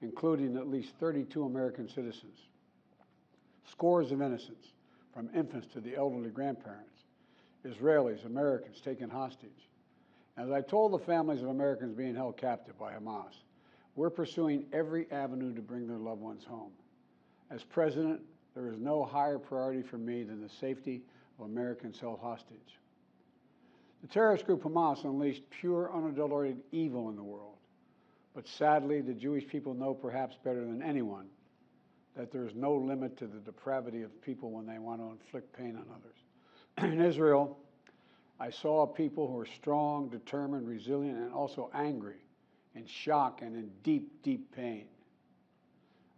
including at least 32 American citizens. Scores of innocents, from infants to the elderly grandparents, Israelis, Americans taken hostage. As I told the families of Americans being held captive by Hamas, we're pursuing every avenue to bring their loved ones home. As president, there is no higher priority for me than the safety of Americans held hostage. The terrorist group Hamas unleashed pure, unadulterated evil in the world. But sadly, the Jewish people know perhaps better than anyone that there is no limit to the depravity of people when they want to inflict pain on others. In Israel, I saw people who are strong, determined, resilient, and also angry, in shock and in deep, deep pain.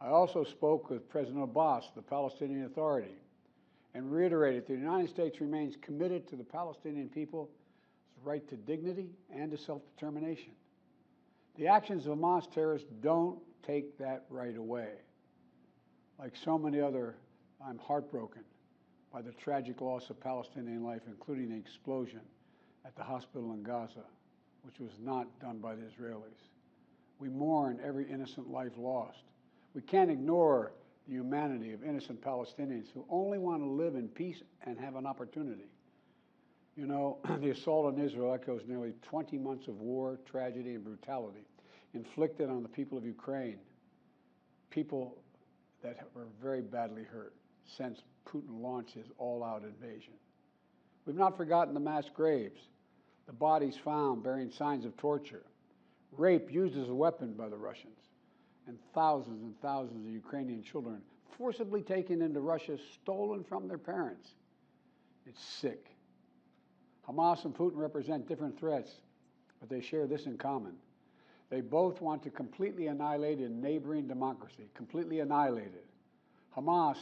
I also spoke with President Abbas, the Palestinian Authority, and reiterated that the United States remains committed to the Palestinian people's right to dignity and to self-determination. The actions of Hamas terrorists don't take that right away. Like so many other, I'm heartbroken by the tragic loss of Palestinian life, including the explosion at the hospital in Gaza, which was not done by the Israelis. We mourn every innocent life lost. We can't ignore the humanity of innocent Palestinians who only want to live in peace and have an opportunity. You know, the assault on Israel echoes nearly 20 months of war, tragedy, and brutality inflicted on the people of Ukraine, people that were very badly hurt since Putin launched his all-out invasion. We've not forgotten the mass graves, the bodies found bearing signs of torture, rape used as a weapon by the Russians, and thousands of Ukrainian children forcibly taken into Russia, stolen from their parents. It's sick. Hamas and Putin represent different threats, but they share this in common. They both want to completely annihilate a neighboring democracy, completely annihilate it. Hamas'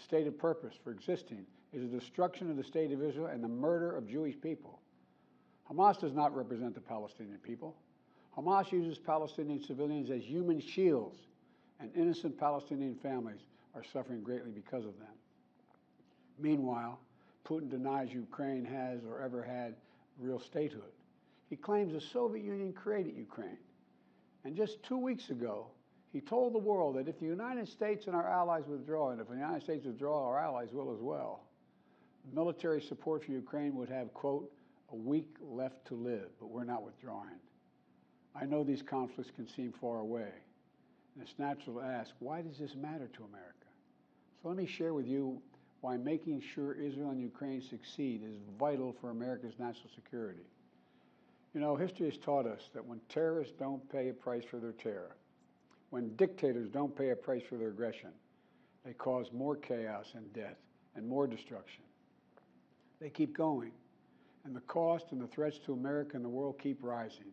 stated purpose for existing is the destruction of the state of Israel and the murder of Jewish people. Hamas does not represent the Palestinian people. Hamas uses Palestinian civilians as human shields, and innocent Palestinian families are suffering greatly because of them. Meanwhile, Putin denies Ukraine has or ever had real statehood. He claims the Soviet Union created Ukraine. And just 2 weeks ago, he told the world that if the United States and our allies withdraw, and if the United States withdraw, our allies will as well, military support for Ukraine would have, quote, a week left to live, but we're not withdrawing. I know these conflicts can seem far away, and it's natural to ask, why does this matter to America? So let me share with you why making sure Israel and Ukraine succeed is vital for America's national security. You know, history has taught us that when terrorists don't pay a price for their terror, when dictators don't pay a price for their aggression, they cause more chaos and death and more destruction. They keep going, and the cost and the threats to America and the world keep rising.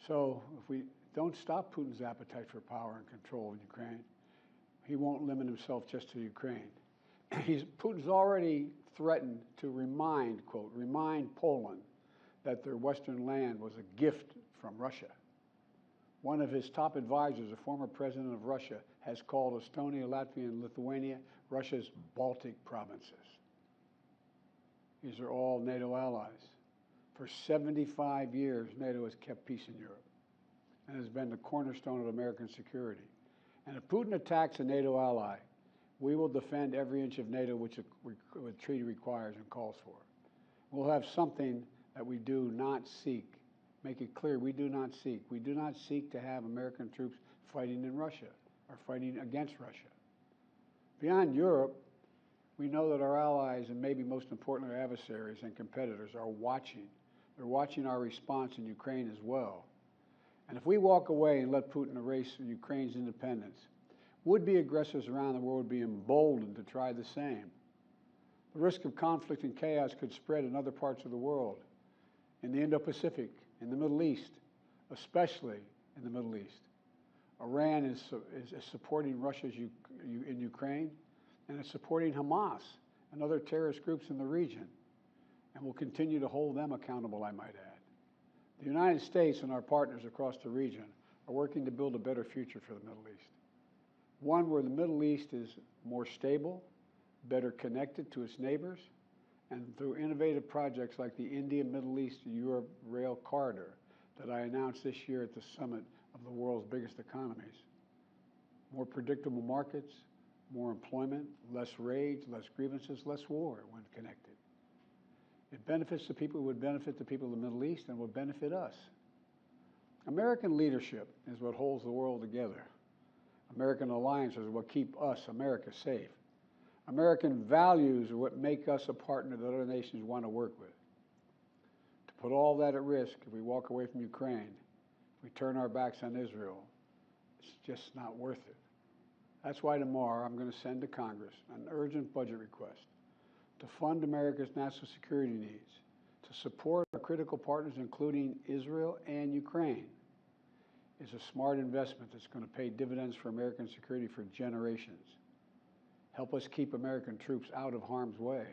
So if we don't stop Putin's appetite for power and control in Ukraine, he won't limit himself just to Ukraine. Putin's already threatened to remind, quote, remind Poland that their Western land was a gift from Russia. One of his top advisors, a former president of Russia, has called Estonia, Latvia, and Lithuania Russia's Baltic provinces. These are all NATO allies. For 75 years, NATO has kept peace in Europe and has been the cornerstone of American security. And if Putin attacks a NATO ally, we will defend every inch of NATO which the treaty requires and calls for. We'll have something that we do not seek. Make it clear, we do not seek. We do not seek to have American troops fighting in Russia or fighting against Russia. Beyond Europe, we know that our allies, and maybe most importantly our adversaries and competitors, are watching. They're watching our response in Ukraine as well. And if we walk away and let Putin erase Ukraine's independence, would-be aggressors around the world would be emboldened to try the same. The risk of conflict and chaos could spread in other parts of the world, in the Indo-Pacific, in the Middle East, especially in the Middle East. Iran is supporting Russia in Ukraine, and it's supporting Hamas and other terrorist groups in the region, and will continue to hold them accountable, I might add. The United States and our partners across the region are working to build a better future for the Middle East. One where the Middle East is more stable, better connected to its neighbors, and through innovative projects like the India-Middle East-Europe Rail Corridor that I announced this year at the summit of the world's biggest economies. more predictable markets, more employment, less rage, less grievances, less war when connected. It benefits the people, it would benefit the people of the Middle East, and would benefit us. American leadership is what holds the world together. American alliances are what keep us, America, safe. American values are what make us a partner that other nations want to work with. To put all that at risk, if we walk away from Ukraine, if we turn our backs on Israel, it's just not worth it. That's why tomorrow I'm going to send to Congress an urgent budget request to fund America's national security needs, to support our critical partners, including Israel and Ukraine. It's a smart investment that's going to pay dividends for American security for generations. Help us keep American troops out of harm's way.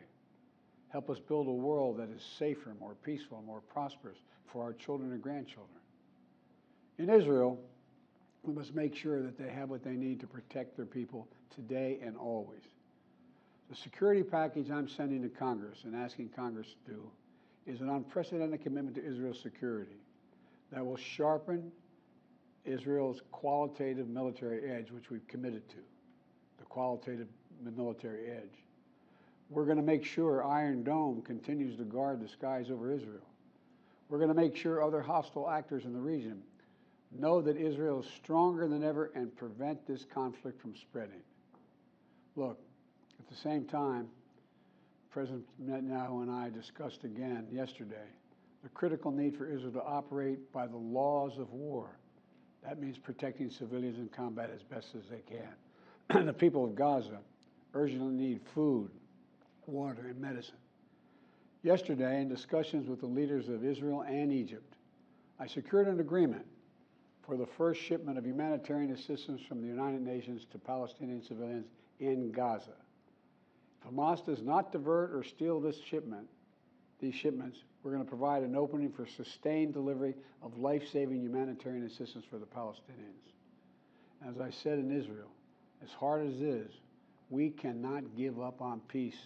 Help us build a world that is safer, more peaceful, more prosperous for our children and grandchildren. In Israel, we must make sure that they have what they need to protect their people today and always. The security package I'm sending to Congress and asking Congress to do is an unprecedented commitment to Israel's security that will sharpen Israel's qualitative military edge, which we've committed to, the qualitative military edge. We're going to make sure Iron Dome continues to guard the skies over Israel. We're going to make sure other hostile actors in the region know that Israel is stronger than ever and prevent this conflict from spreading. Look, at the same time, President Netanyahu and I discussed again yesterday the critical need for Israel to operate by the laws of war. That means protecting civilians in combat as best as they can. The people of Gaza urgently need food, water, and medicine. Yesterday, in discussions with the leaders of Israel and Egypt, I secured an agreement for the first shipment of humanitarian assistance from the United Nations to Palestinian civilians in Gaza. If Hamas does not divert or steal these shipments, we're going to provide an opening for sustained delivery of life-saving humanitarian assistance for the Palestinians. As I said in Israel, as hard as it is, we cannot give up on peace.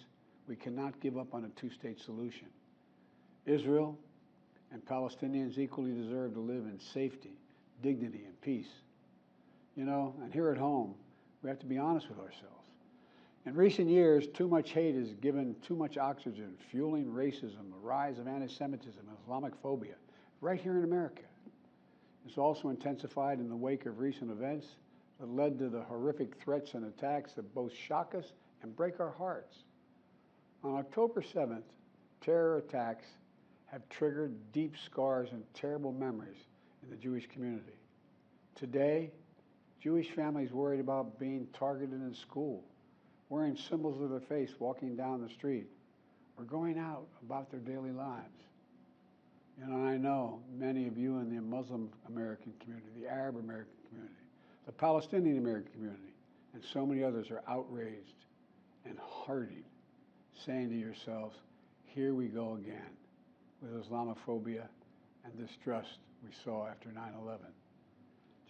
We cannot give up on a two-state solution. Israel and Palestinians equally deserve to live in safety, dignity, and peace. You know, and here at home, we have to be honest with ourselves. In recent years, too much hate has given too much oxygen, fueling racism, the rise of anti-Semitism, and Islamophobia, right here in America. It's also intensified in the wake of recent events that led to the horrific threats and attacks that both shock us and break our hearts. On October 7th, terror attacks have triggered deep scars and terrible memories in the Jewish community. Today, Jewish families worried about being targeted in school, wearing symbols of their faith walking down the street, or going out about their daily lives. You know, I know many of you in the Muslim American community, the Arab American community, the Palestinian American community, and so many others are outraged and hurting, saying to yourselves, here we go again with Islamophobia and distrust we saw after 9/11.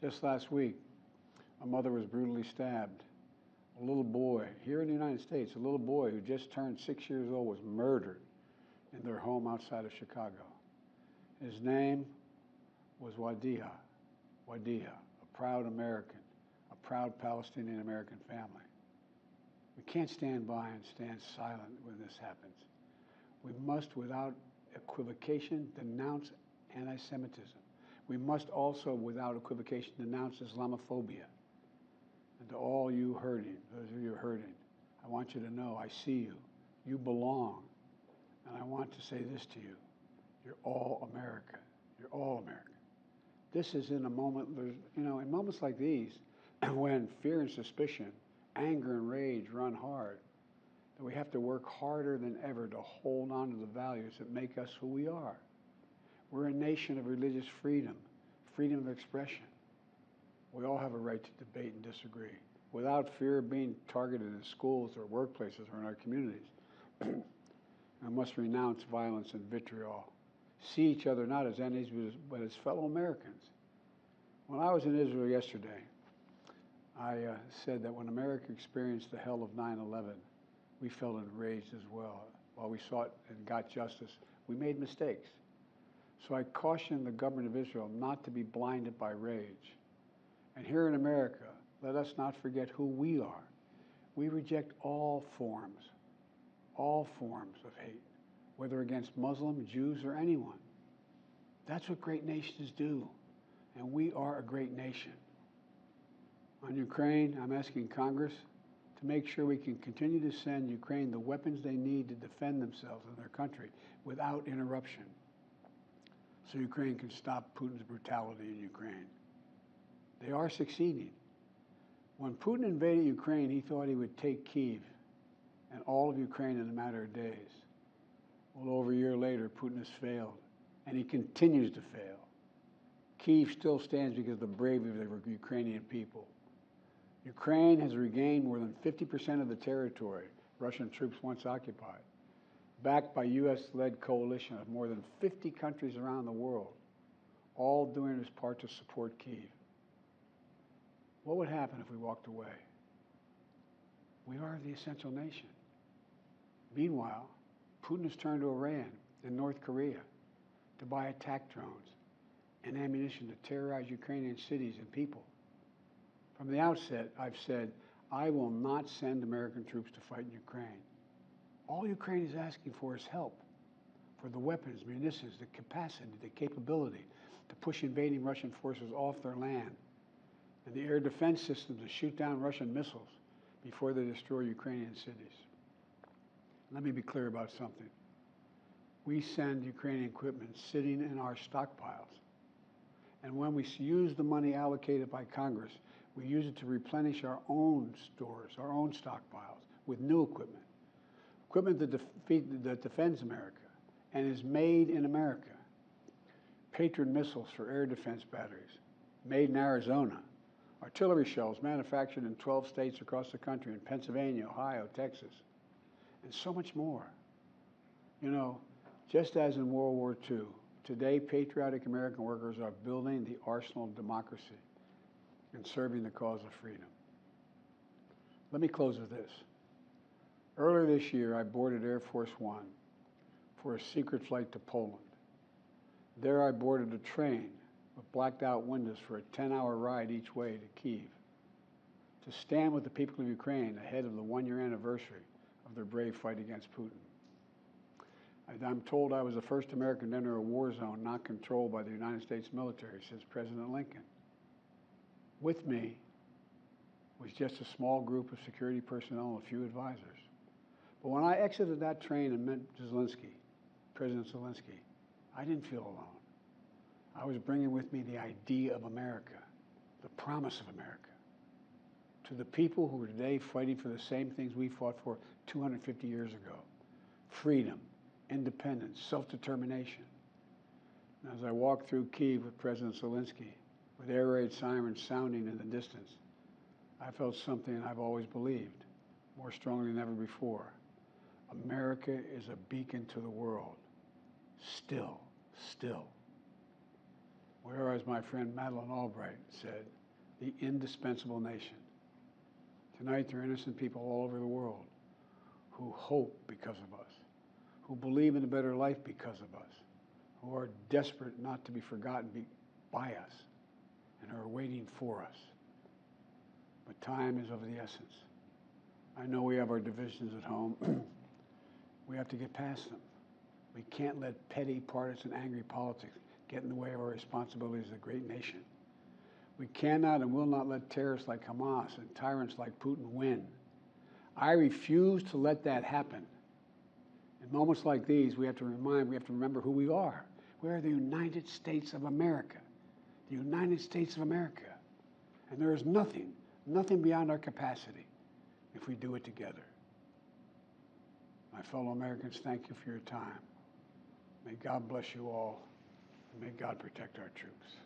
Just last week, a mother was brutally stabbed. A little boy, here in the United States, a little boy who just turned 6 years old was murdered in their home outside of Chicago. His name was Wadiha, a proud American, a proud Palestinian American family. We can't stand by and stand silent when this happens. We must, without equivocation, denounce anti-Semitism. We must also, without equivocation, denounce Islamophobia. And to all you hurting, those of you hurting, I want you to know I see you. You belong. And I want to say this to you. You're all America. You're all America. This is in a moment, you know, in moments like these, when fear and suspicion, anger and rage run hard, that we have to work harder than ever to hold on to the values that make us who we are. We're a nation of religious freedom, freedom of expression. We all have a right to debate and disagree without fear of being targeted in schools or workplaces or in our communities. I must renounce violence and vitriol. See each other not as enemies, but as fellow Americans. When I was in Israel yesterday, I said that when America experienced the hell of 9/11, we felt enraged as well. While we sought and got justice, we made mistakes. So I cautioned the government of Israel not to be blinded by rage. And here in America, let us not forget who we are. We reject all forms of hate, whether against Muslims, Jews, or anyone. That's what great nations do, and we are a great nation. On Ukraine, I'm asking Congress to make sure we can continue to send Ukraine the weapons they need to defend themselves and their country without interruption, so Ukraine can stop Putin's brutality in Ukraine. They are succeeding. When Putin invaded Ukraine, he thought he would take Kyiv and all of Ukraine in a matter of days. Well, over a year later, Putin has failed, and he continues to fail. Kyiv still stands because of the bravery of the Ukrainian people. Ukraine has regained more than 50% of the territory Russian troops once occupied, backed by U.S.-led coalition of more than 50 countries around the world, all doing its part to support Kyiv. What would happen if we walked away? We are the essential nation. Meanwhile, Putin has turned to Iran and North Korea to buy attack drones and ammunition to terrorize Ukrainian cities and people. From the outset, I've said, I will not send American troops to fight in Ukraine. All Ukraine is asking for is help, for the weapons, munitions, the capacity, the capability to push invading Russian forces off their land, and the air defense systems to shoot down Russian missiles before they destroy Ukrainian cities. Let me be clear about something. We send Ukrainian equipment sitting in our stockpiles, and when we use the money allocated by Congress, we use it to replenish our own stores, our own stockpiles, with new equipment. Equipment that defends America and is made in America. Patriot missiles for air defense batteries, made in Arizona. Artillery shells manufactured in 12 states across the country, in Pennsylvania, Ohio, Texas, and so much more. You know, just as in World War II, today patriotic American workers are building the arsenal of democracy and serving the cause of freedom. Let me close with this. Earlier this year, I boarded Air Force One for a secret flight to Poland. There I boarded a train with blacked out windows for a 10-hour ride each way to Kyiv, to stand with the people of Ukraine ahead of the one-year anniversary of their brave fight against Putin. I'm told I was the first American to enter a war zone not controlled by the United States military since President Lincoln. With me was just a small group of security personnel and a few advisors. But when I exited that train and met President Zelensky, I didn't feel alone. I was bringing with me the idea of America, the promise of America, to the people who are today fighting for the same things we fought for 250 years ago: freedom, independence, self-determination. And as I walked through Kyiv with President Zelensky, with air raid sirens sounding in the distance, I felt something I've always believed, more strongly than ever before. America is a beacon to the world. Still. Or as my friend Madeleine Albright said, the indispensable nation. Tonight there are innocent people all over the world who hope because of us, who believe in a better life because of us, who are desperate not to be forgotten by us, and are waiting for us. But time is of the essence. I know we have our divisions at home. We have to get past them. We can't let petty, partisan, angry politics get in the way of our responsibilities as a great nation. We cannot and will not let terrorists like Hamas and tyrants like Putin win. I refuse to let that happen. In moments like these, we have to remember who we are. We are the United States of America. The United States of America. And there is nothing beyond our capacity if we do it together. My fellow Americans, thank you for your time. May God bless you all, and may God protect our troops.